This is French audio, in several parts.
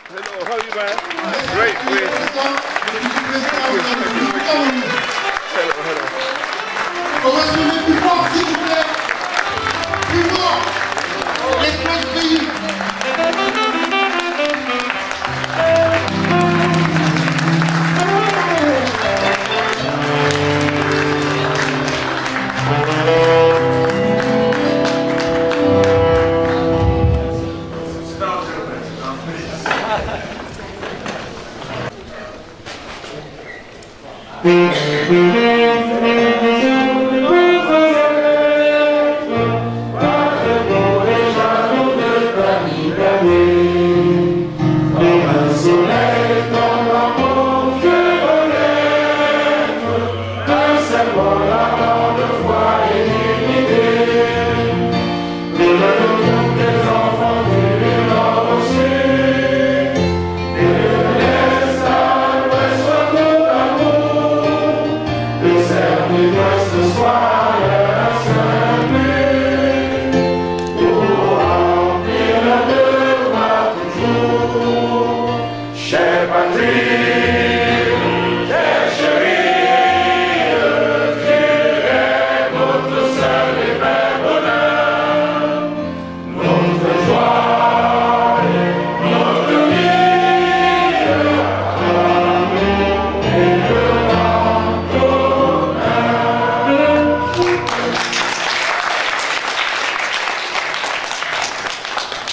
Hello, how are you, man? Great, great. Hello, hello. On va se lever plus fort, s'il vous plaît. Plus fort. L'espace pays.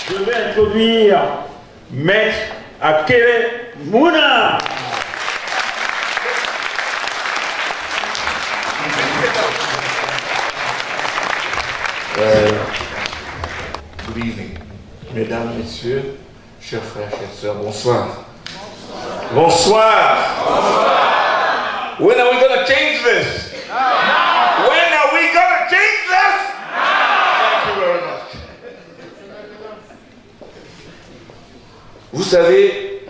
Je vais introduire Maître Akele Mouna. Good evening. Mesdames, Messieurs, chers frères, chères sœurs, bonsoir. Bonsoir. Bonsoir. When are we going to change this? Now. When are we going to change this? Now. Thank you very much. Vous savez,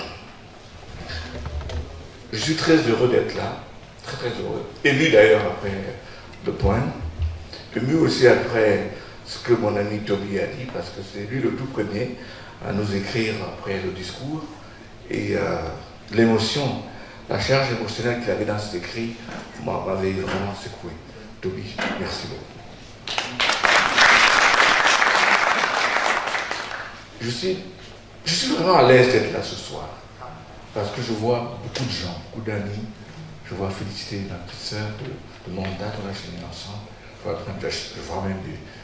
je suis très heureux d'être là, très très heureux. Ému d'ailleurs après le point, ému aussi après ce que mon ami Toby a dit, parce que c'est lui le tout premier à nous écrire après le discours, et l'émotion, la charge émotionnelle qu'il avait dans cet écrit m'avait vraiment secoué. Toby, merci beaucoup. Je suis vraiment à l'aise d'être là ce soir, parce que je vois beaucoup de gens, beaucoup d'amis. Je vois féliciter ma petite sœur de mon date, on a fini ensemble. Je vois même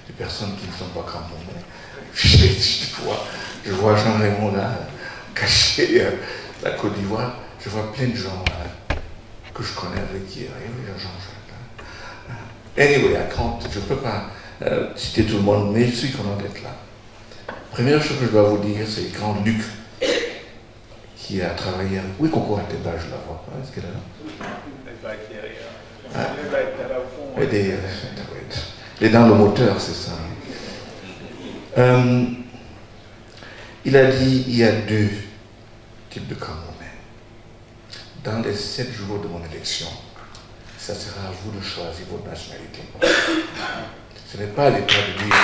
des personnes qui ne sont pas camerounais. Je vois Jean-Raymond là, caché la Côte d'Ivoire. Je vois plein de gens là, que je connais avec qui Jean-Jacques. Anyway, je ne peux pas citer tout le monde, mais je suis content d'être là. Première chose que je dois vous dire, c'est le grand Luc qui a travaillé avec... Oui, Coco, à tes bas, je la vois. Est-ce qu'elle est là? Elle est dans le moteur, c'est ça. Il a dit il y a deux types de Camerounais. Dans les 7 jours de mon élection, ça sera à vous de choisir votre nationalité. Ce n'est pas à l'État de dire...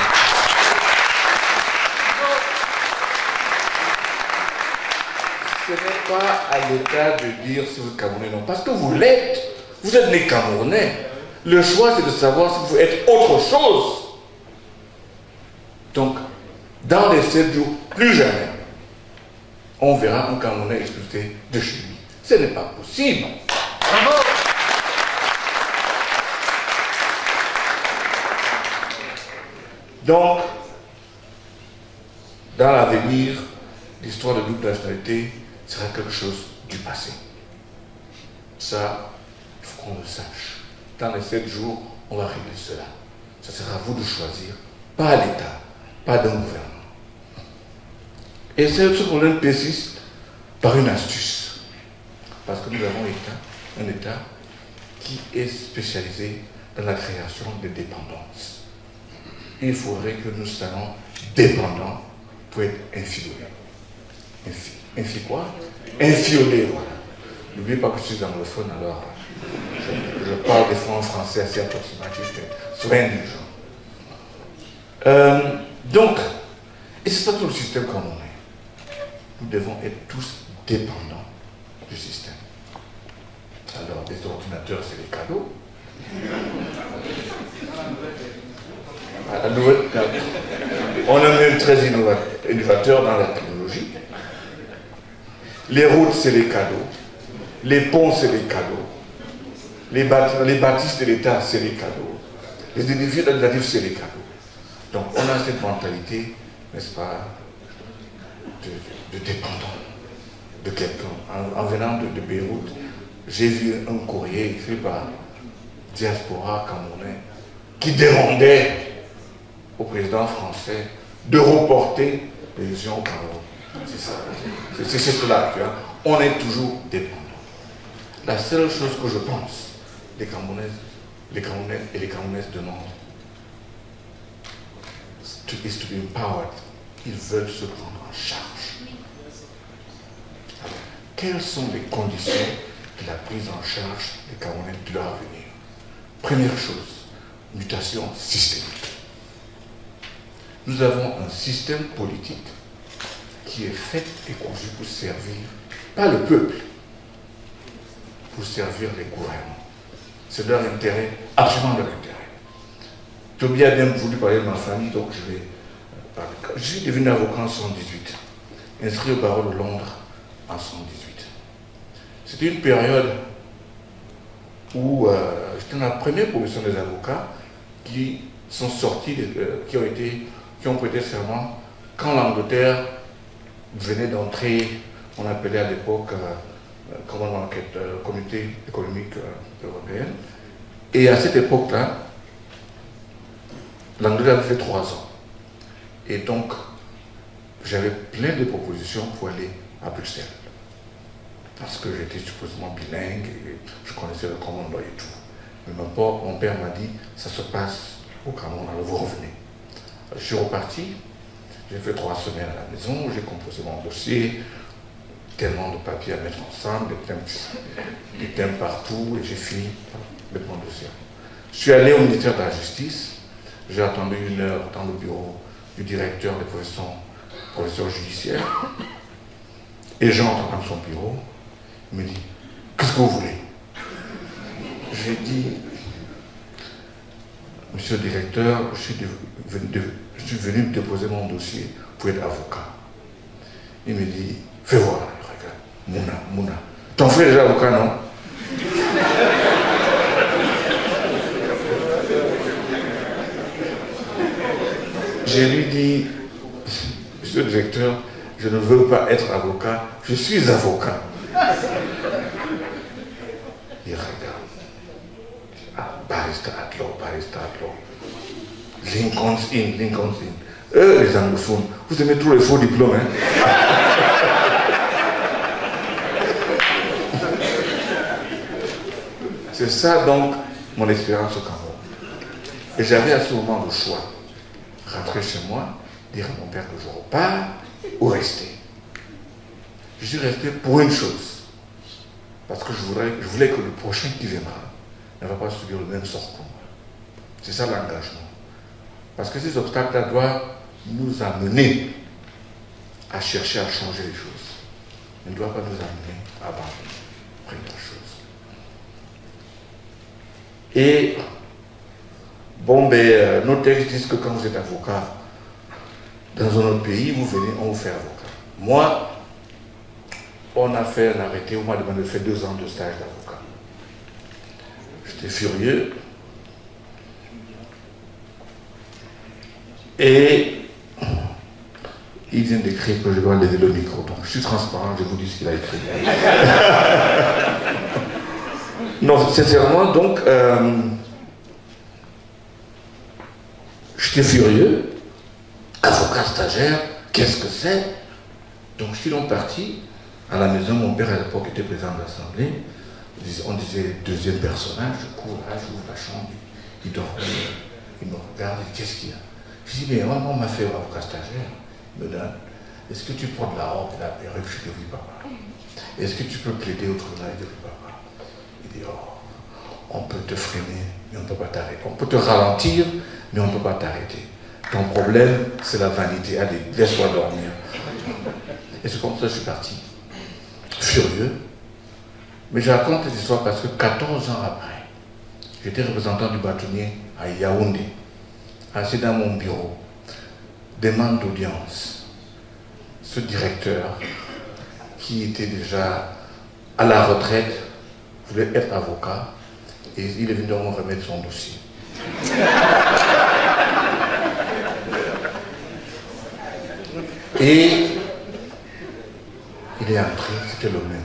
Ce n'est pas à l'État de dire si vous êtes Camerounais, non. Parce que vous l'êtes. Vous êtes né Camerounais. Le choix, c'est de savoir si vous êtes autre chose. Donc, dans les 7 jours, plus jamais, on verra un Camerounais expulsé de chez lui. Ce n'est pas possible. Bravo. Donc, dans l'avenir, l'histoire de double nationalité sera quelque chose du passé. Ça, il faut qu'on le sache. Dans les 7 jours, on va régler cela. Ça sera à vous de choisir, pas à l'État, pas d'un gouvernement. Et c'est ce problème persiste par une astuce. Parce que nous avons un État qui est spécialisé dans la création de dépendances. Il faudrait que nous soyons dépendants pour être infidèles. Quoi? Infiolé, voilà. N'oubliez pas que je suis anglophone, alors je parle des fois en français assez approximatif, soyez indulgents. Donc, et c'est ça tout le système camerounais. nous devons être tous dépendants du système. Alors, des ordinateurs, c'est des cadeaux. On est même très innovateur dans la technologie. Les routes, c'est les cadeaux. Les ponts, c'est les cadeaux. Les bâtisses de l'État, c'est les cadeaux. Les édifices administratifs, c'est les cadeaux. Donc, on a cette mentalité, n'est-ce pas, de dépendant de quelqu'un. En venant de Beyrouth, j'ai vu un courrier écrit par Diaspora Camerounais qui demandait au président français de reporter l'élection au Cameroun. C'est ça. C'est cela, tu vois. On est toujours dépendant. La seule chose que je pense, les Camerounais et les Camerounaises demandent, is to be empowered. Ils veulent se prendre en charge. Alors, quelles sont les conditions de la prise en charge des Camerounais de leur avenir? Première chose, mutation systémique. Nous avons un système politique qui est fait et conçu pour servir, pas le peuple, pour servir les gouvernants. C'est leur intérêt, absolument leur intérêt. Toby a bien voulu parler de ma famille, donc je vais parler. Je suis devenu avocat en 1978, inscrit au barreau de Londres en 1978. C'était une période où j'étais dans la première profession des avocats qui sont sortis, qui ont prêté serment quand l'Angleterre venait d'entrer, on appelait à l'époque Communauté économique européenne. Et à cette époque-là, l'Angleterre avait fait 3 ans. Et donc, j'avais plein de propositions pour aller à Bruxelles. Parce que j'étais supposément bilingue, et je connaissais le common law et tout. Mais mon père m'a dit, ça se passe au Cameroun, alors vous revenez. Je suis reparti, j'ai fait 3 semaines à la maison, j'ai composé mon dossier, tellement de papiers à mettre ensemble, des thèmes partout, et j'ai fini par mettre mon dossier. Je suis allé au ministère de la Justice, j'ai attendu 1 heure dans le bureau du directeur des professions judiciaires, et j'entre dans son bureau, il me dit, qu'est-ce que vous voulez? J'ai dit, monsieur le directeur, je suis venu déposer mon dossier pour être avocat. Il me dit, fais voir, regarde, Mouna. Ton frère est déjà avocat, non? Je lui dis, monsieur le directeur, je ne veux pas être avocat, je suis avocat. Il regarde. Ah, barista at law. Lincoln's Inn. Les anglophones, vous aimez trop les faux diplômes, hein? C'est ça donc mon expérience au Cameroun. Et j'avais à ce moment le choix. Rentrer chez moi, dire à mon père que je repars ou rester. Je suis resté pour une chose. Parce que je voulais que le prochain qui viendra ne va pas subir le même sort que moi. C'est ça l'engagement. Parce que ces obstacles-là doivent nous amener à chercher à changer les choses. Ils ne doivent pas nous amener à abandonner. Première chose. Et, bon, ben, nos textes disent que quand vous êtes avocat dans un autre pays, vous venez, on vous fait avocat. Moi, on a fait un arrêté, on m'a demandé de faire 2 ans de stage d'avocat. J'étais furieux. Et il vient d'écrire que je dois lever le micro. Donc je suis transparent, je vous dis ce qu'il a écrit. Non, sincèrement, donc, j'étais furieux. Avocat stagiaire, qu'est-ce que c'est? Donc je suis donc parti. À la maison, mon père à l'époque était président de l'Assemblée. On disait 2e personnage, je cours là, j'ouvre la chambre, il dort, il me regarde, qu'est-ce qu'il y a? Je dis, mais on m'a fait avocat stagiaire. Il me donne, est-ce que tu prends de la robe et de la perruque? Je dis, oui, papa. Est-ce que tu peux plaider au tribunal? Je dis, oui, papa. Il dit, oh, on peut te freiner, mais on ne peut pas t'arrêter. On peut te ralentir, mais on ne peut pas t'arrêter. Ton problème, c'est la vanité. Allez, laisse-moi dormir. Et c'est comme ça que je suis parti, furieux. Mais je raconte cette histoire parce que 14 ans après, j'étais représentant du bâtonnier à Yaoundé, assis dans mon bureau, demande d'audience. Ce directeur, qui était déjà à la retraite, voulait être avocat, et il est venu me remettre son dossier. Et il est entré, c'était le même.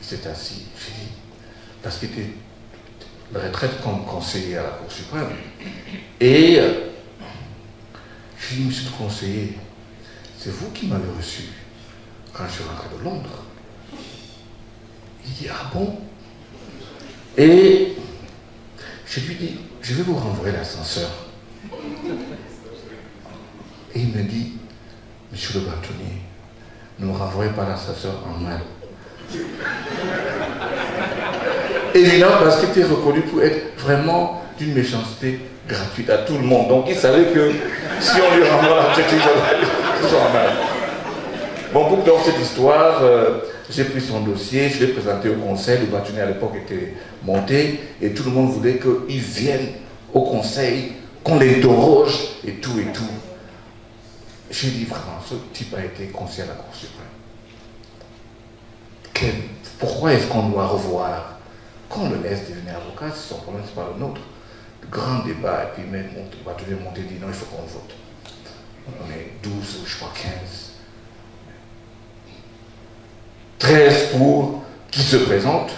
Il s'est assis, j'ai dit, parce qu'il était à la retraite comme conseiller à la Cour suprême. Et j'ai dit, monsieur le conseiller, c'est vous qui m'avez reçu quand je suis rentré de Londres. Il dit, ah bon? Et je lui dis, je vais vous renvoyer l'ascenseur. Et il me dit, monsieur le bâtonnier, ne me renvoyez pas l'ascenseur en mal. Évidemment, parce qu'il était reconnu pour être vraiment d'une méchanceté gratuite à tout le monde. Donc il savait que si on lui renvoie l'objectif, il sera mal. Bon, pour dans cette histoire, j'ai pris son dossier, je l'ai présenté au conseil, le bâtonnier à l'époque était monté, et tout le monde voulait qu'il vienne au conseil, qu'on l'interroge, et tout et tout. J'ai dit vraiment, ce type a été conseiller à la Cour suprême. Pourquoi est-ce qu'on doit revoir? Qu'on le laisse devenir avocat, si son problème, c'est pas le nôtre. Grand débat, et puis même le bâtonnier monté dit non, il faut qu'on vote. On est 12 ou je crois 15. 13 pour qui se présente.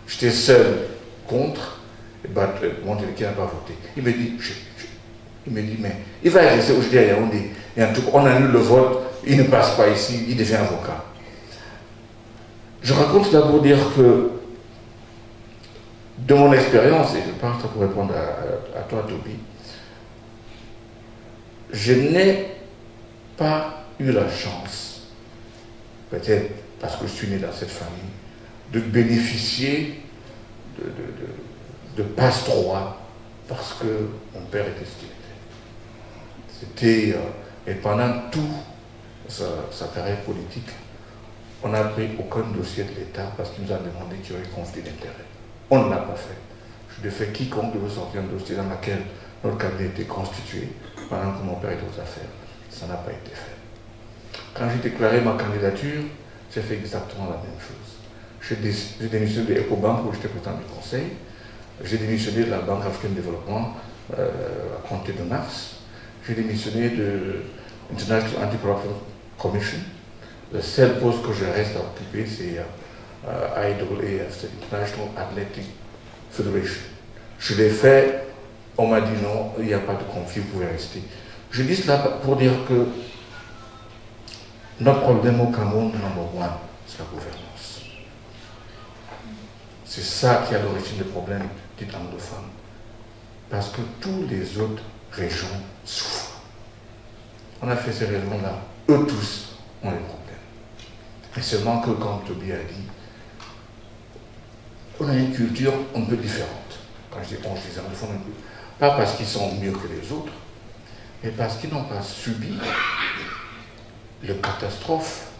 J'étais seul contre, et monté qui n'a pas voté. Il me dit, mais il va rester aujourd'hui à Yaoundé. Et en tout cas, on annule le vote, il ne passe pas ici, il devient avocat. Je raconte cela pour dire que, de mon expérience, et je pense pour répondre à toi, Toby, je n'ai pas eu la chance, peut-être parce que je suis né dans cette famille, de bénéficier de passe-droit parce que mon père était ce qu'il était. C'était, et pendant toute sa carrière politique, on n'a pris aucun dossier de l'État parce qu'il nous a demandé qu'il y aurait conflit d'intérêts. On ne l'a pas fait. Je devais faire quiconque devait sortir un dossier dans lequel notre cabinet était constitué pendant que mon père était aux affaires. Ça n'a pas été fait. Quand j'ai déclaré ma candidature, j'ai fait exactement la même chose. J'ai démissionné de EcoBank où j'étais président du conseil. J'ai démissionné de la Banque africaine de développement à compter de mars. J'ai démissionné de l'International Anti-Corruption Commission. Le seul poste que je reste à occuper, c'est IAAF, c'est International Athletic Federation. Je l'ai fait, on m'a dit non, il n'y a pas de conflit, vous pouvez rester. Je dis cela pour dire que notre problème au Cameroun, number one, c'est la gouvernance. C'est ça qui est à l'origine des problèmes des anglophones. Parce que toutes les autres régions souffrent. On a fait ces régions-là, eux tous ont des problèmes. Mais seulement que, comme Toby a dit, on a une culture un peu différente. Quand je dis on, je dis anglophones un peu. Pas parce qu'ils sont mieux que les autres, mais parce qu'ils n'ont pas subi la catastrophe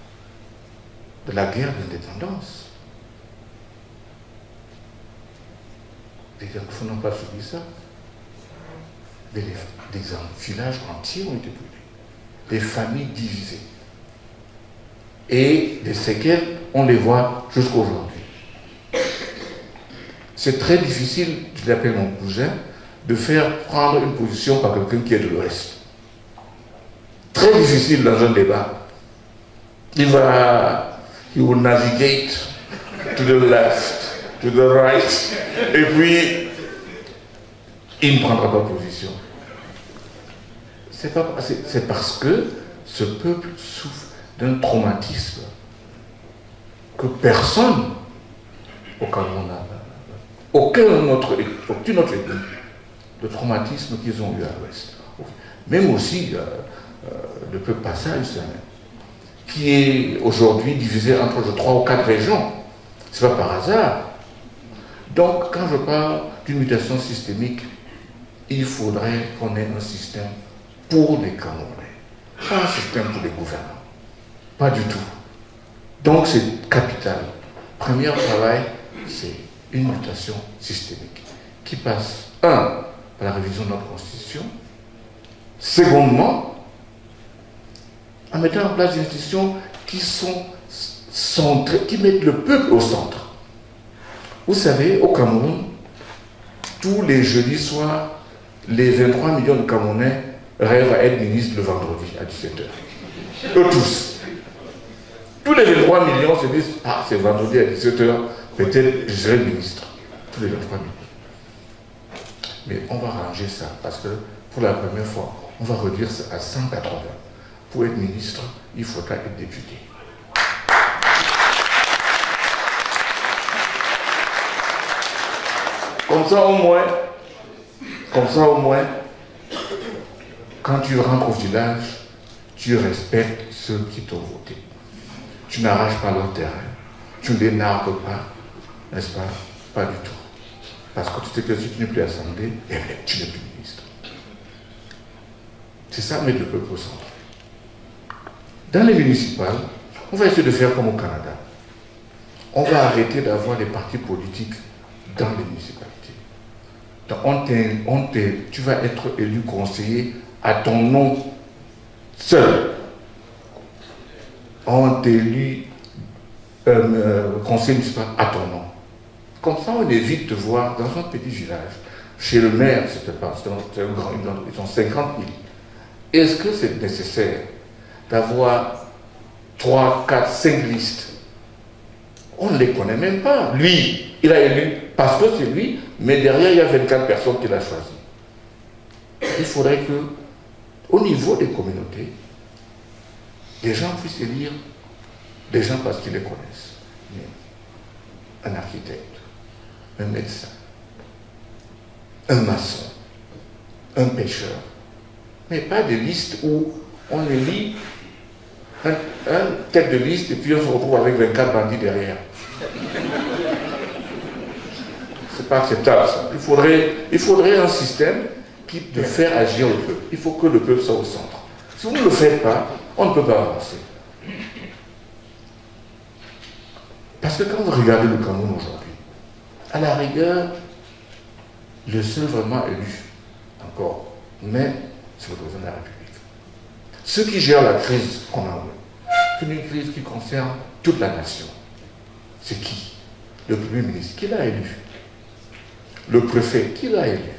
de la guerre d'indépendance. Les anglophones n'ont pas subi ça. Des villages entiers ont été brûlés. Des familles divisées. Et les séquelles, on les voit jusqu'à aujourd'hui. C'est très difficile, je l'appelle mon cousin, de faire prendre une position par quelqu'un qui est de l'Ouest. Très difficile dans un débat. He will navigate to the left, to the right, et puis il ne prendra pas position. C'est parce que ce peuple souffre d'un traumatisme que personne au Cameroun n'a. Aucune autre ethnie, le traumatisme qu'ils ont eu à l'Ouest. Même aussi le peuple passage, qui est aujourd'hui divisé entre 3 ou 4 régions. Ce n'est pas par hasard. Donc, quand je parle d'une mutation systémique, il faudrait qu'on ait un système pour les Camerounais. pas un système pour les gouvernants. Pas du tout. Donc c'est capital. Premier travail, c'est une mutation systémique qui passe, par la révision de notre Constitution, secondement, en mettant en place des institutions qui sont centrées, qui mettent le peuple au centre. Vous savez, au Cameroun, tous les jeudis soirs, les 23 millions de Camerounais rêvent à être ministres le vendredi à 17h. Eux tous. Tous les 23 millions se disent, ah, c'est vendredi à 17h, peut-être je serai ministre. Tous les 23 millions. Mais on va arranger ça, parce que pour la première fois, on va réduire ça à 180. Pour être ministre, il faudra être député. Comme ça au moins, quand tu rentres au village, tu respectes ceux qui t'ont voté. Tu n'arraches pas leur terrain, tu ne les nargues pas, n'est-ce pas? Pas du tout. Parce que tu sais que si tu n'es plus assemblée, eh bien, tu n'es plus ministre. C'est ça, mettre le peuple au centre. Dans les municipales, on va essayer de faire comme au Canada. On va arrêter d'avoir des partis politiques dans les municipalités. Donc tu vas être élu conseiller à ton nom seul. On t'élit conseiller municipal à ton nom. Comme ça, on évite de voir dans un petit village, chez le maire, c'est un grand, ils ont 50 000. Est-ce que c'est nécessaire d'avoir 3, 4, 5 listes? On ne les connaît même pas. Lui, il a élu parce que c'est lui, mais derrière, il y a 24 personnes qu'il a choisies. Il faudrait que, au niveau des communautés, les gens puissent élire des gens parce qu'ils les connaissent. Un architecte, un médecin, un maçon, un pêcheur. Mais pas des listes où on élit un tête de liste et puis on se retrouve avec 24 bandits derrière. C'est pas acceptable ça. Il faudrait un système qui peut faire agir le peuple. Il faut que le peuple soit au centre. Si vous ne le faites pas, on ne peut pas avancer. Parce que quand vous regardez le Cameroun aujourd'hui, à la rigueur, le seul vraiment élu, encore, mais c'est le président de la République. Ceux qui gèrent la crise qu'on a, c'est une crise qui concerne toute la nation. C'est qui? Le Premier ministre, qui l'a élu? Le préfet, qui l'a élu?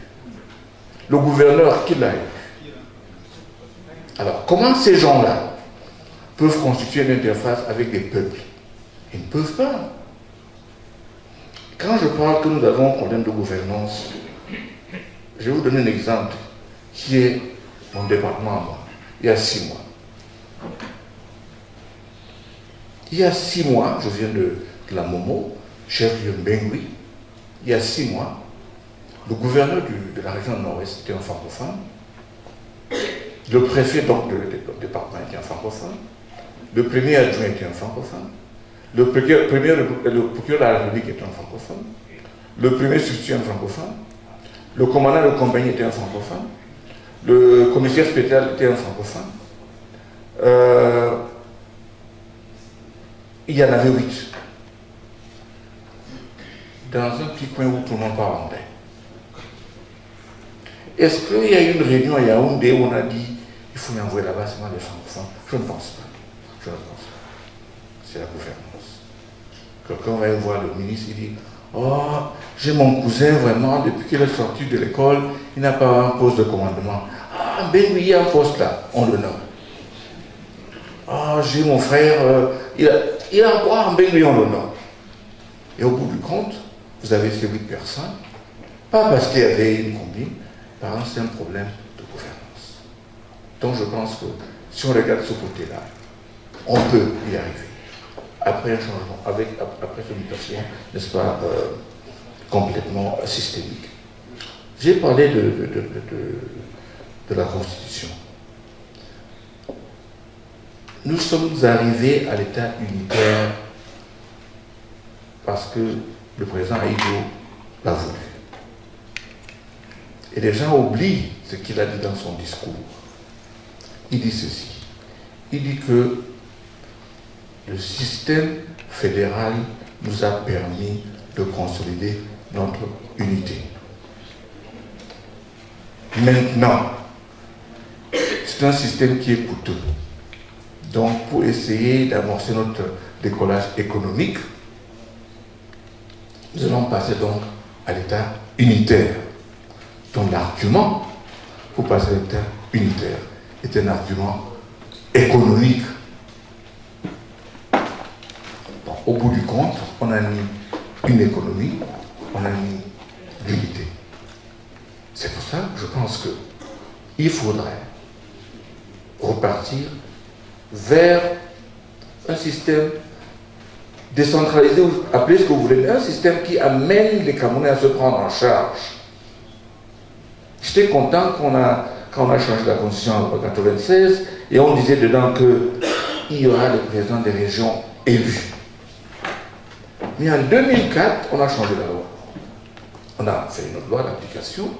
Le gouverneur, qui l'a élu? Alors, comment ces gens-là peuvent constituer une interface avec des peuples? Ils ne peuvent pas. Quand je parle que nous avons un problème de gouvernance, je vais vous donner un exemple qui est mon département à moi, il y a 6 mois. Il y a 6 mois, je viens de la Momo, chef de Mbengui, il y a 6 mois, le gouverneur de la région nord-ouest était un francophone, le préfet donc du département était un francophone, le premier adjoint était un francophone, le procureur de la République était un francophone, le premier substitut un francophone, le commandant de compagnie était un francophone, le commissaire spécial était un francophone. Il y en avait 8. Dans un petit coin où tout le monde parle anglais. Est-ce qu'il y a eu une réunion à Yaoundé où on a dit il faut y envoyer là-bas seulement des francophones? Je ne pense pas. Je ne pense pas. C'est la gouvernance. Quelqu'un va voir le ministre, il dit oh, j'ai mon cousin vraiment, depuis qu'il est sorti de l'école, il n'a pas un poste de commandement. Ah, ben oui, il y a un poste là, on le nomme. Ah, j'ai mon frère, il a encore un ben oui, on le nomme. Et au bout du compte, vous avez ces 8 personnes, pas parce qu'il y avait une combine, par exemple, c'est un problème de gouvernance. Donc je pense que si on regarde ce côté-là, on peut y arriver. Après un changement, après cette mutation, n'est-ce pas, complètement systémique. J'ai parlé de la Constitution. Nous sommes arrivés à l'état unitaire parce que le président Aïdjo l'a voulu. Et les gens oublient ce qu'il a dit dans son discours. Il dit ceci. il dit que le système fédéral nous a permis de consolider notre unité. Maintenant, c'est un système qui est coûteux. Donc, pour essayer d'amorcer notre décollage économique, nous allons passer donc à l'État unitaire. Donc, l'argument pour passer à l'État unitaire est un argument économique. Bon, au bout du compte, on a mis une économie, on a mis l'unité. C'est pour ça que je pense qu'il faudrait repartir vers un système décentralisé, ou appelez ce que vous voulez, un système qui amène les Camerounais à se prendre en charge. J'étais content quand on a changé la constitution en 1996 et on disait dedans qu'il y aura le président des régions élus. Mais en 2004, on a changé la loi. On a fait une autre loi d'application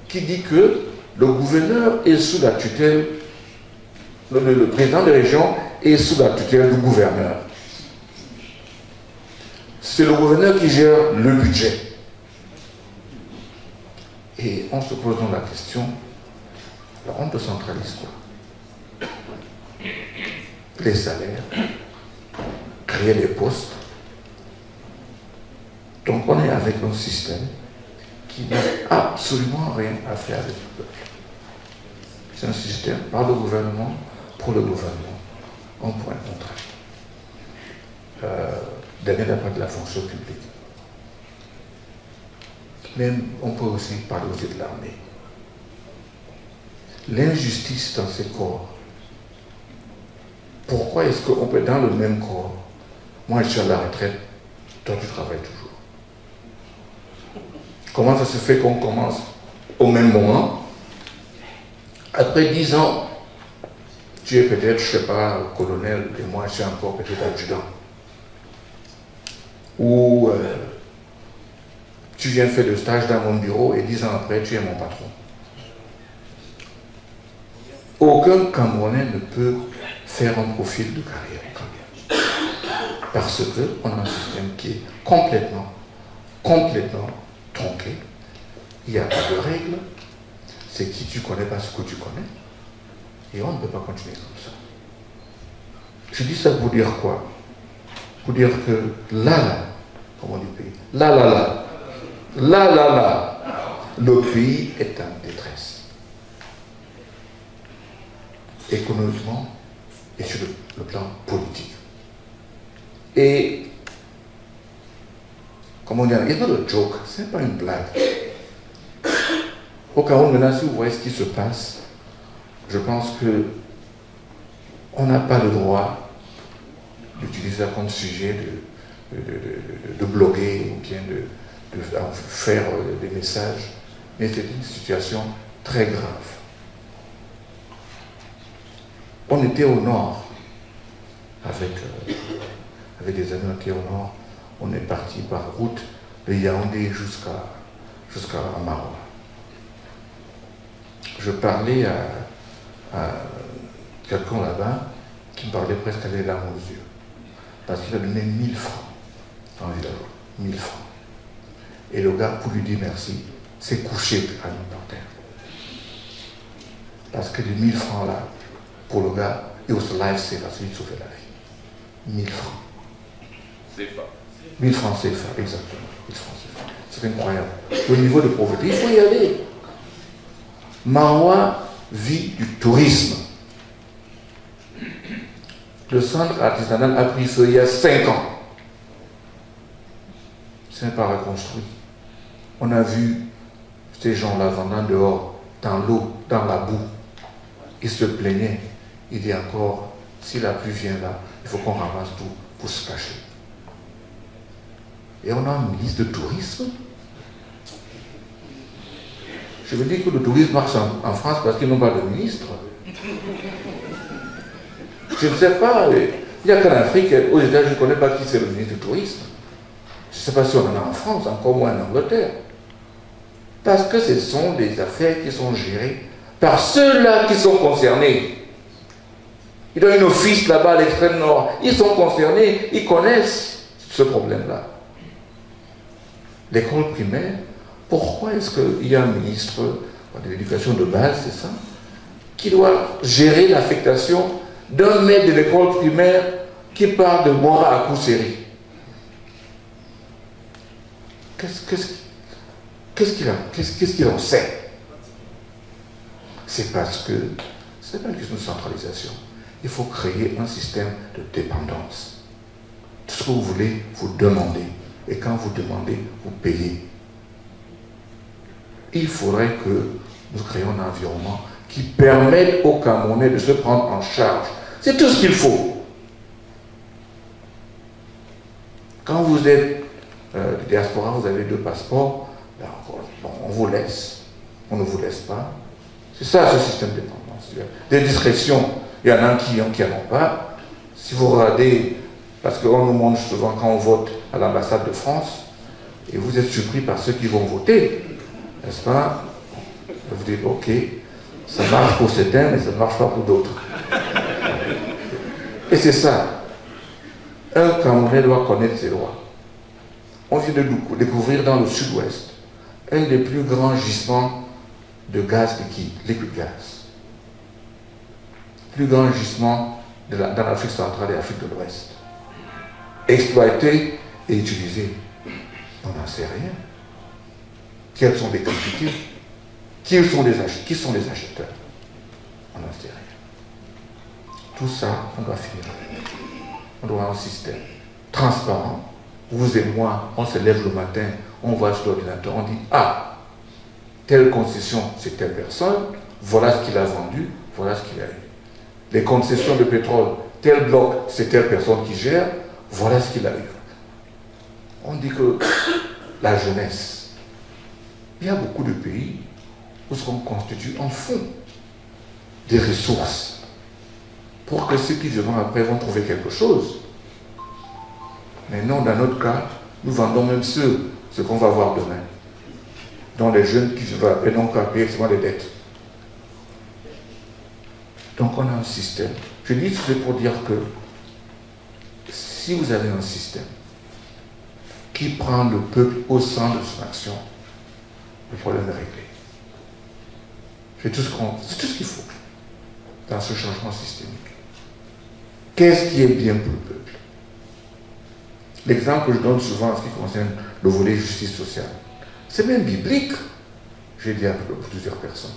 qui dit que le gouverneur est sous la tutelle, le président des régions est sous la tutelle du gouverneur. C'est le gouverneur qui gère le budget. Et on se pose donc la question, alors on décentralise quoi? Les salaires, créer des postes. Donc on est avec un système qui n'a absolument rien à faire avec le peuple. C'est un système par le gouvernement, pour le gouvernement. On pourrait montrer. Dernier d'après de la fonction publique. Mais on peut aussi parler aussi de l'armée. L'injustice dans ces corps. Pourquoi est-ce qu'on peut dans le même corps? Moi je suis à la retraite, toi tu travailles toujours. Comment ça se fait qu'on commence au même moment? Après 10 ans, tu es peut-être, je ne sais pas, colonel, et moi je suis encore peut-être adjudant. Ou tu viens faire le stage dans mon bureau et 10 ans après, tu es mon patron. Aucun Camerounais ne peut faire un profil de carrière. Parce qu'on a un système qui est complètement tronqué. Il n'y a pas de règles. C'est qui tu connais, pas ce que tu connais. Et on ne peut pas continuer comme ça. Je dis ça pour dire quoi? Pour dire que là, comme on dit le pays, là, le pays est en détresse. Économiquement et sur le plan politique. Et, comme on dit, il n'y a pas de joke, ce n'est pas une blague. Au Cameroun, maintenant, si vous voyez ce qui se passe, je pense que on n'a pas le droit d'utiliser ça comme sujet de bloguer ou bien de faire des messages, mais c'est une situation très grave. On était au nord, avec des amis, on était au nord, on est parti par route de Yaoundé jusqu'à Maroua. Je parlais à quelqu'un là-bas qui me parlait presque avec les larmes aux yeux, parce qu'il a donné 1000 francs en village, 1000 francs. Et le gars, pour lui dire merci, s'est couché à nous par terre. Parce que les 1000 francs là, pour le gars, it was life saver, parce qu'il sauvait la vie. 1000 francs. CFA. 1000 francs CFA, exactement. 1000 francs CFA. C'est incroyable. Au niveau de pauvreté, il faut y aller. Maroua vit du tourisme. Le centre artisanal a pris feu il y a 5 ans. Ce n'est pas reconstruit. On a vu ces gens-là vendant dehors, dans l'eau, dans la boue. Ils se plaignaient. Il dit encore, si la pluie vient là, il faut qu'on ramasse tout pour se cacher. Et on a un ministre de tourisme. Je veux dire que le tourisme marche en France parce qu'ils n'ont pas de ministre. Je ne sais pas, il n'y a qu'en Afrique, aux États-Unis, je ne connais pas qui c'est le ministre du tourisme. Je ne sais pas si on en a en France, encore moins en Angleterre. Parce que ce sont des affaires qui sont gérées par ceux-là qui sont concernés. Ils ont un office là-bas à l'extrême nord. Ils sont concernés, ils connaissent ce problème-là. L'école primaire, pourquoi est-ce qu'il y a un ministre de l'éducation de base, c'est ça, qui doit gérer l'affectation d'un maître de l'école primaire qui part de Mora à Kousséri? Qu'est-ce qu'il en sait? C'est parce que ce n'est pas une question de centralisation. Il faut créer un système de dépendance. Tout ce que vous voulez, vous demandez. Et quand vous demandez, vous payez. Il faudrait que nous créions un environnement qui permette aux Camerounais de se prendre en charge. C'est tout ce qu'il faut. Quand vous êtes de diaspora, vous avez 2 passeports, ben, bon, on vous laisse. On ne vous laisse pas. C'est ça, ce système de dépendance. Des discrétions, il y en a qui n'en ont pas. Si vous regardez, parce qu'on nous montre souvent quand on vote à l'ambassade de France, et vous êtes surpris par ceux qui vont voter, n'est-ce pas? Vous dites, ok, ça marche pour certains, mais ça ne marche pas pour d'autres. Et c'est ça. Un Camerounais doit connaître ses droits. On vient de découvrir dans le sud-ouest un des plus grands gisements de gaz liquide, liquid gas. Plus grand gisement dans l'Afrique centrale et l'Afrique de l'Ouest. Exploité et utilisé. On n'en sait rien. Quelles sont les quantités? Qui sont les acheteurs? On n'en sait rien. Tout ça, on doit finir. On doit avoir un système transparent. Vous et moi, on se lève le matin, on voit sur l'ordinateur, on dit « Ah, telle concession, c'est telle personne, voilà ce qu'il a vendu, voilà ce qu'il a eu. Les concessions de pétrole, tel bloc, c'est telle personne qui gère, voilà ce qu'il a eu. » On dit que la jeunesse, il y a beaucoup de pays où on constitue en fonds des ressources pour que ceux qui viendront après vont trouver quelque chose. Mais non, dans notre cas, nous vendons même ce qu'on va voir demain. Dans les jeunes qui vont après n'ont qu'à payer souvent les dettes. Donc on a un système. Je dis c'est pour dire que si vous avez un système qui prend le peuple au centre de son action, le problème est réglé. C'est tout ce qu'il faut dans ce changement systémique. Qu'est-ce qui est bien pour le peuple? L'exemple que je donne souvent en ce qui concerne le volet justice sociale, c'est même biblique, j'ai dit à plusieurs personnes.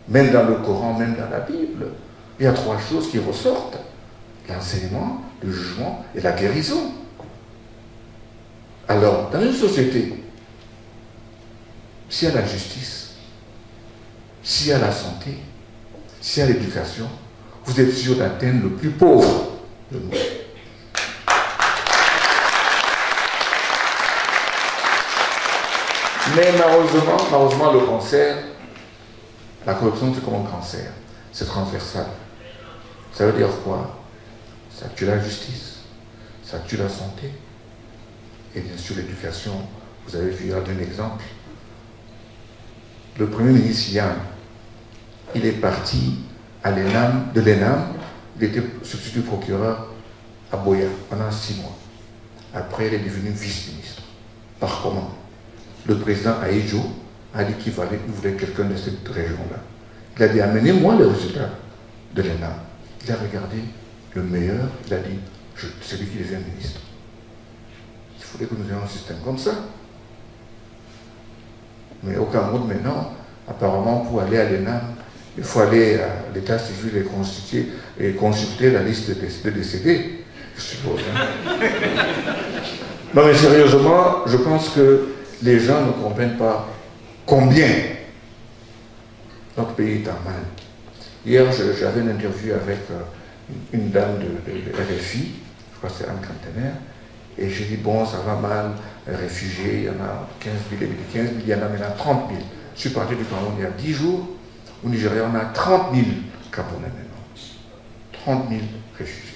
Même dans le Coran, même dans la Bible, il y a 3 choses qui ressortent. L'enseignement, le jugement et la guérison. Alors, dans une société, s'il y a la justice, s'il y a la santé, s'il y a l'éducation, vous êtes sûr d'atteindre le plus pauvre de nous. Mais malheureusement, le cancer, la corruption, c'est comme un cancer. C'est transversal. Ça veut dire quoi? Ça tue la justice, ça tue la santé. Et bien sûr, l'éducation. Vous avez vu un exemple. Le Premier ministre Yann, il est parti à de l'ENAM, il était substitut procureur à Boya pendant 6 mois. Après, il est devenu vice-ministre. Par commande. Le président Aïdjo a dit qu'il voulait quelqu'un de cette région-là. Il a dit, amenez-moi le résultat de l'ENAM. Il a regardé le meilleur, il a dit, c'est lui qui devient ministre. Il faudrait que nous ayons un système comme ça. Mais au Cameroun, maintenant, apparemment, pour aller à l'ENAM, il faut aller à l'état civil et consulter la liste de décédés, je suppose. Hein. Non, mais sérieusement, je pense que les gens ne comprennent pas combien notre pays est en mal. Hier, j'avais une interview avec une dame de RFI, je crois que c'est Anne Cantenaire, et j'ai dit, bon, ça va mal, réfugiés, il y en a 15 000, il y en a maintenant 30 000. Je suis parti du Cameroun il y a 10 jours, au Nigeria, on a 30 000 Camerounais maintenant. 30 000 réfugiés.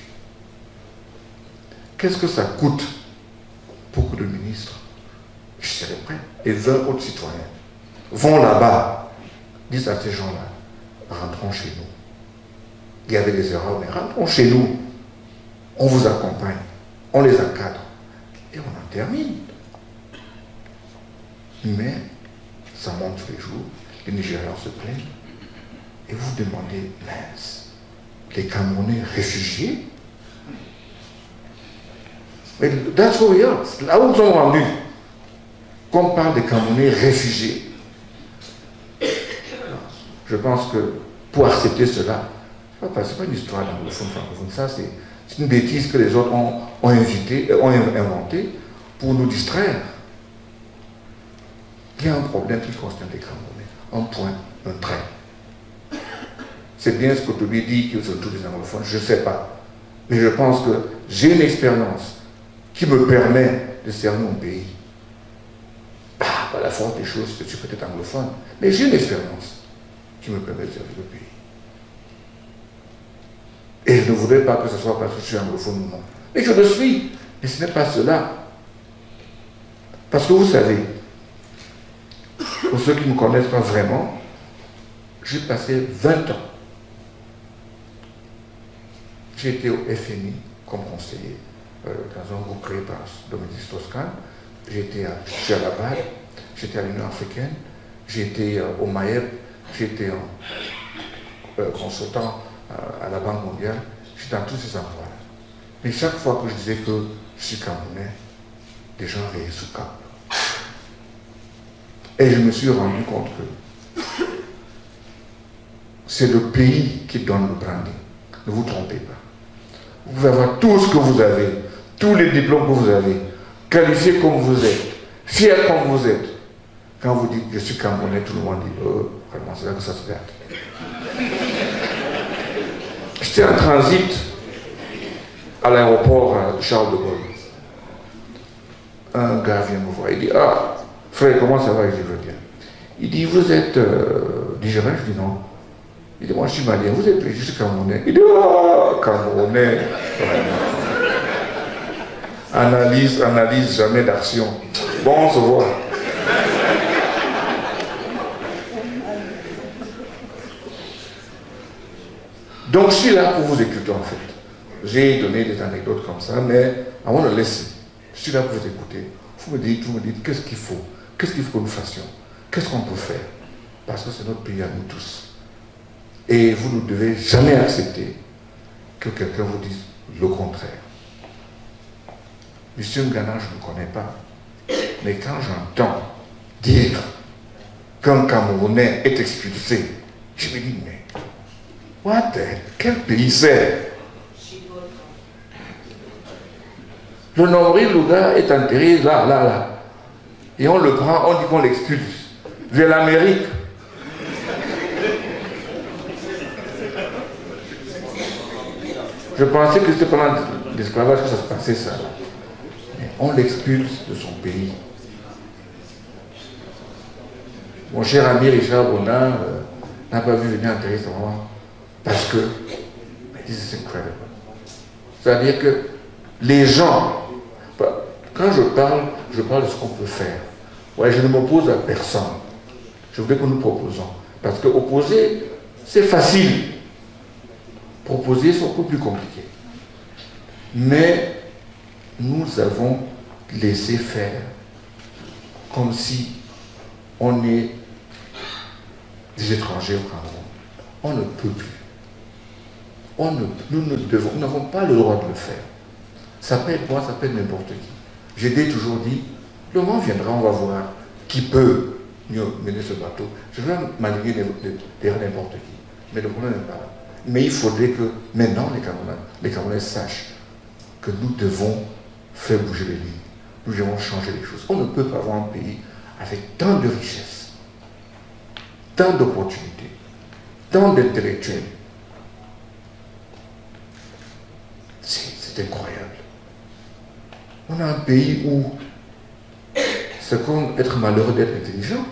Qu'est-ce que ça coûte pour que le ministre, je serai prêt, et 20 autres citoyens vont là-bas, disent à ces gens-là, rentrons chez nous. il y avait des erreurs, mais rentrons chez nous. On vous accompagne, on les encadre et on en termine. Mais ça monte tous les jours, les Nigérians se plaignent et vous demandez, mince, les Camerounais réfugiés? Mais that's what we are. Là où nous sommes rendus, qu'on parle des Camerounais réfugiés. Je pense que pour accepter cela, ce n'est pas une histoire d'anglophone, francophone, ça c'est une bêtise que les autres ont inventée pour nous distraire. Il y a un problème qui concerne les Camerounais. Un point, un trait. C'est bien ce que Toby dit, qu'ils sont tous des anglophones, je ne sais pas. Mais je pense que j'ai une expérience qui me permet de servir mon pays. Par la force des choses, je suis peut-être anglophone, mais j'ai une expérience qui me permet de servir le pays. Et je ne voudrais pas que ce soit parce que je suis anglophone ou non. Mais je le suis. Mais ce n'est pas cela. Parce que vous savez, pour ceux qui ne me connaissent pas vraiment, j'ai passé 20 ans. J'ai été au FMI comme conseiller dans un groupe créé par Dominique Strauss-Kahn. J'ai été à la BAD, j'étais à l'Union africaine, j'ai été au MAEB, j'étais consultant à la Banque mondiale, j'étais dans tous ces endroits-là. Mais chaque fois que je disais que je suis Camerounais, des gens rayaient sous cap. Et je me suis rendu compte que c'est le pays qui donne le branding. Ne vous trompez pas. Vous pouvez avoir tout ce que vous avez, tous les diplômes que vous avez, qualifié comme vous êtes, fier comme vous êtes. Quand vous dites je suis Camerounais, tout le monde dit vraiment c'est là que ça se gâte. J'étais en transit à l'aéroport de Charles de Gaulle. Un gars vient me voir, il dit ah frère, comment ça va? Je dis je veux bien. Il dit vous êtes nigérien? Je dis non. Il dit moi je suis malien, vous êtes je suis Camerounais. Il dit ah Camerounais. Analyse, jamais d'action. Bon, on se voit. Donc je suis là pour vous écouter en fait. J'ai donné des anecdotes comme ça, mais avant de laisser, je suis là pour vous écouter. Vous me dites qu'est-ce qu'il faut? Qu'est-ce qu'il faut que nous fassions? Qu'est-ce qu'on peut faire? Parce que c'est notre pays à nous tous. Et vous ne devez jamais accepter que quelqu'un vous dise le contraire. Monsieur Ngana, je ne connais pas. Mais quand j'entends dire qu'un Camerounais est expulsé, je me dis, mais what the hell? Quel pays c'est? Le nombril, le gars est enterré là. Et on le prend, on dit qu'on l'expulse. Vers l'Amérique. Je pensais que c'était pendant l'esclavage que ça se passait ça. Mais on l'expulse de son pays. Mon cher ami Richard Bonin n'a pas vu venir enterrer son roi. Parce que, this is incredible. C'est-à-dire que les gens, quand je parle de ce qu'on peut faire. Ouais, je ne m'oppose à personne. Je voudrais que nous proposons. Parce que opposer, c'est facile. Proposer, c'est un peu plus compliqué. Mais nous avons laissé faire comme si on est des étrangers au Cameroun. On ne peut plus. Nous n'avons pas le droit de le faire. Ça peut être moi, ça peut être n'importe qui. J'ai toujours dit, le moment viendra, on va voir qui peut mieux mener ce bateau. Je vais m'aligner derrière n'importe qui. Mais le problème n'est pas là. Mais il faudrait que maintenant les Camerounais sachent que nous devons faire bouger les lignes. Nous devons changer les choses. On ne peut pas avoir un pays avec tant de richesses, tant d'opportunités, tant d'intellectuels. C'est incroyable. On a un pays où c'est comme être malheureux d'être intelligent.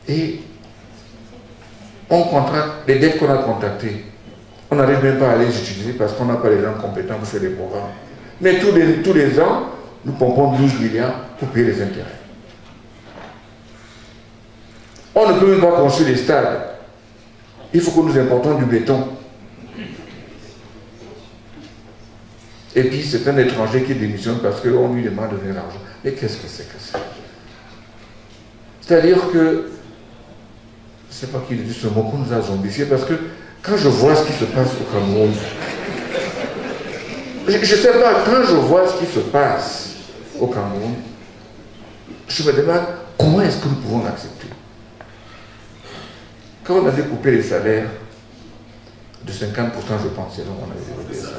Et on contracte les dettes qu'on a contractées. On n'arrive même pas à les utiliser parce qu'on n'a pas les gens compétents pour faire des programmes. Mais tous les ans, nous pompons 12 milliards pour payer les intérêts. On ne peut même pas construire des stades il faut que nous importons du béton. Et puis c'est un étranger qui démissionne parce qu'on lui demande de donner l'argent. Mais qu'est-ce que c'est que ça? C'est-à-dire que, je ne sais pas qui dit ce mot, qu'on nous a zombifiés, parce que quand je vois ce qui se passe au Cameroun, je ne sais pas, quand je vois ce qui se passe au Cameroun, je me demande comment est-ce que nous pouvons l'accepter. Quand on avait coupé les salaires de 50%, je pense, c'est là on avait coupé les salaires.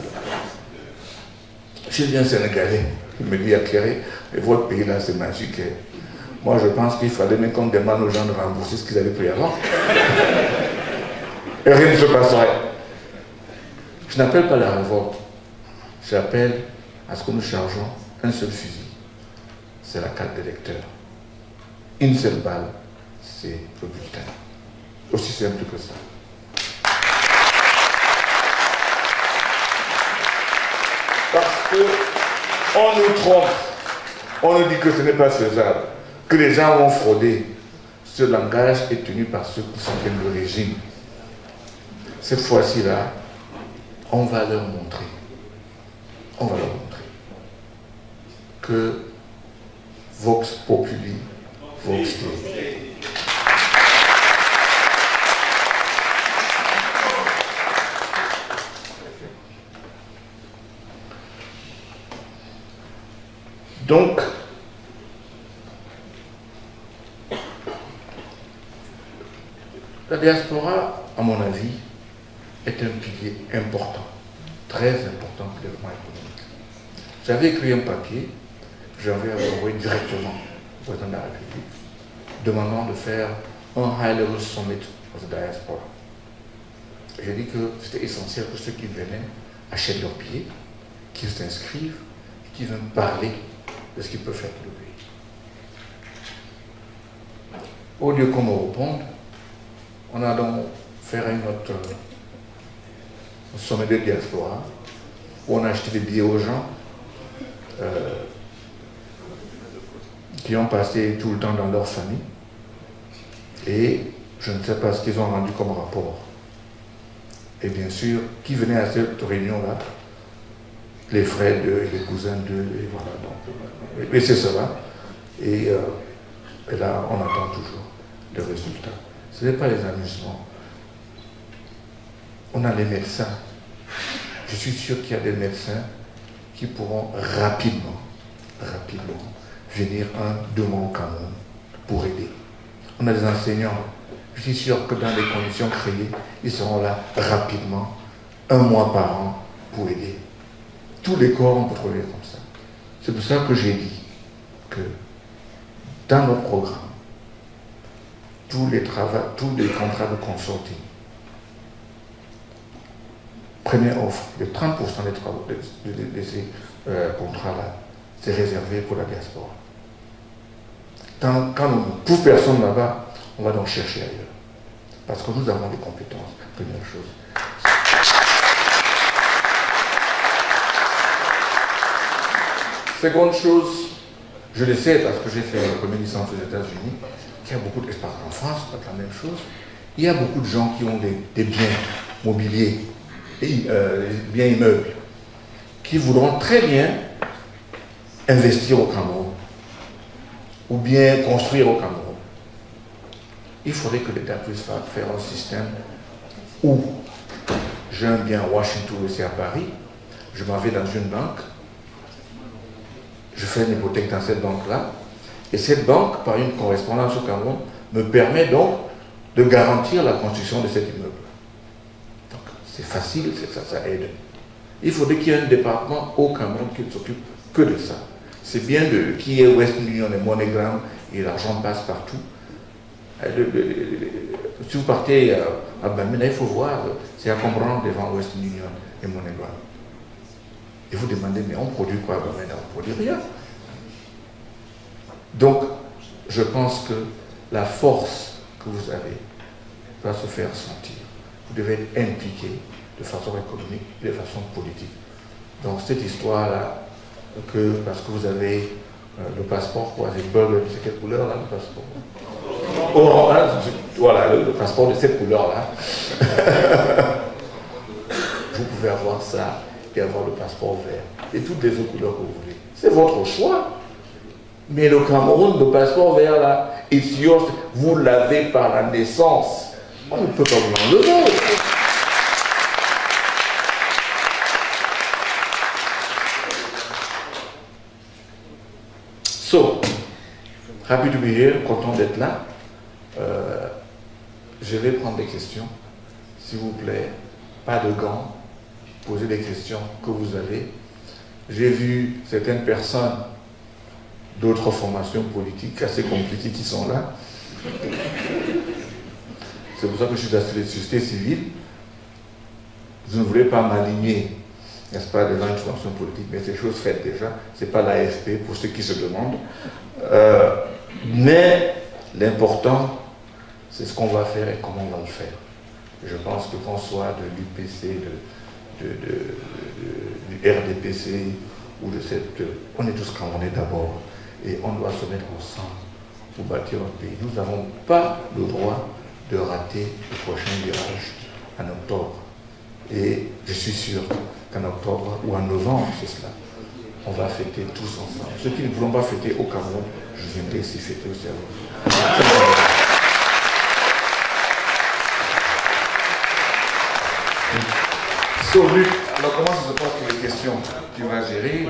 J'ai dit un Sénégalais, il me dit éclairé, votre pays là c'est magique. Moi je pense qu'il fallait même qu'on demande aux gens de rembourser ce qu'ils avaient pris avant. Et rien ne se passerait. Je n'appelle pas la révolte. J'appelle à ce que nous chargeons un seul fusil. C'est la carte d'électeur. Une seule balle, c'est le bulletin. Aussi simple que ça. Parce qu'on nous trompe, on nous dit que ce n'est pas faisable, que les gens vont frauder. Ce langage est tenu par ceux qui soutiennent le régime. Cette fois-ci-là, on va leur montrer que Vox Populi, Vox Dei. Donc, la diaspora, à mon avis, est un pilier important, très important pour le développement économique. J'avais écrit un papier, j'avais envoyé directement au président de la République, demandant de faire un high-level summit pour la diaspora. J'ai dit que c'était essentiel que ceux qui venaient achètent leurs billets, qu'ils s'inscrivent et qu'ils viennent parler de ce qu'ils peuvent faire pour le pays. Au lieu qu'on me réponde, on a donc fait notre sommet de diaspora où on a acheté des billets aux gens qui ont passé tout le temps dans leur famille et je ne sais pas ce qu'ils ont rendu comme rapport. Et bien sûr, qui venait à cette réunion-là? Les frères d'eux, les cousins d'eux, et voilà. Donc, et c'est cela. Et là, on attend toujours les résultats. Ce n'est pas les amusements. On a les médecins. Je suis sûr qu'il y a des médecins qui pourront rapidement venir 1-2 mois au Cameroun pour aider. On a des enseignants. Je suis sûr que dans les conditions créées, ils seront là rapidement, 1 mois par an, pour aider. Tous les corps, on peut trouver comme ça. C'est pour ça que j'ai dit que dans notre programme, tous les contrats de consulting, première offre, de 30% des travaux de ces contrats-là, c'est réservé pour la diaspora. Quand on ne trouve personne là-bas, on va donc chercher ailleurs. Parce que nous avons des compétences, première chose. Seconde chose, je le sais parce que j'ai fait la première licence aux États-Unis, qu'il y a beaucoup d'espace en France, c'est la même chose. Il y a beaucoup de gens qui ont des biens mobiliers, des biens immeubles, qui voudront très bien investir au Cameroun ou bien construire au Cameroun. Il faudrait que l'État puisse faire un système où j'ai un bien à Washington ou à Paris, je m'en vais dans une banque, je fais une hypothèque dans cette banque-là, et cette banque, par une correspondance au Cameroun, me permet donc de garantir la construction de cet immeuble. Donc c'est facile, ça aide. Il faudrait qu'il y ait un département au Cameroun qui ne s'occupe que de ça. C'est bien qui est Western Union et MoneyGram, et l'argent passe partout. Si vous partez à Bamina, il faut voir, c'est à comprendre devant Western Union et MoneyGram. Et vous demandez, mais on produit quoi à Bamina? On ne produit rien. Donc, je pense que la force que vous avez va se faire sentir. Vous devez être impliqué de façon économique et de façon politique. Donc, cette histoire-là, parce que vous avez le passeport, quoi, c'est quelle couleur là, le passeport? Orange, voilà, le passeport de cette couleur-là. Vous pouvez avoir ça et avoir le passeport vert. Et toutes les autres couleurs que vous voulez. C'est votre choix. Mais le Cameroun, le passeport vert là, it's yours. Vous l'avez par la naissance. On ne peut pas vous l'enlever. So, happy to be here, content d'être là. Je vais prendre des questions. S'il vous plaît, pas de gants. Posez des questions que vous avez. J'ai vu certaines personnes d'autres formations politiques assez compliquées qui sont là. C'est pour ça que je suis à la société civile. Je ne voulais pas m'aligner, n'est-ce pas, devant une formation politique, mais ces choses faites déjà. Ce n'est pas l'AFP pour ceux qui se demandent. Mais l'important, c'est ce qu'on va faire et comment on va le faire. Je pense que qu'on soit de l'UPC, du RDPC ou de cette... On est tous Camerounais d'abord et on doit se mettre ensemble pour bâtir notre pays. Nous n'avons pas le droit de rater le prochain virage en octobre. Et je suis sûr qu'en octobre ou en novembre, c'est cela, on va fêter tous ensemble. Ceux qui ne voulons pas fêter au Cameroun, je viendrai ici fêter aussi à vous. So, Luc, alors comment ça se passe pour les questions? Tu vas gérer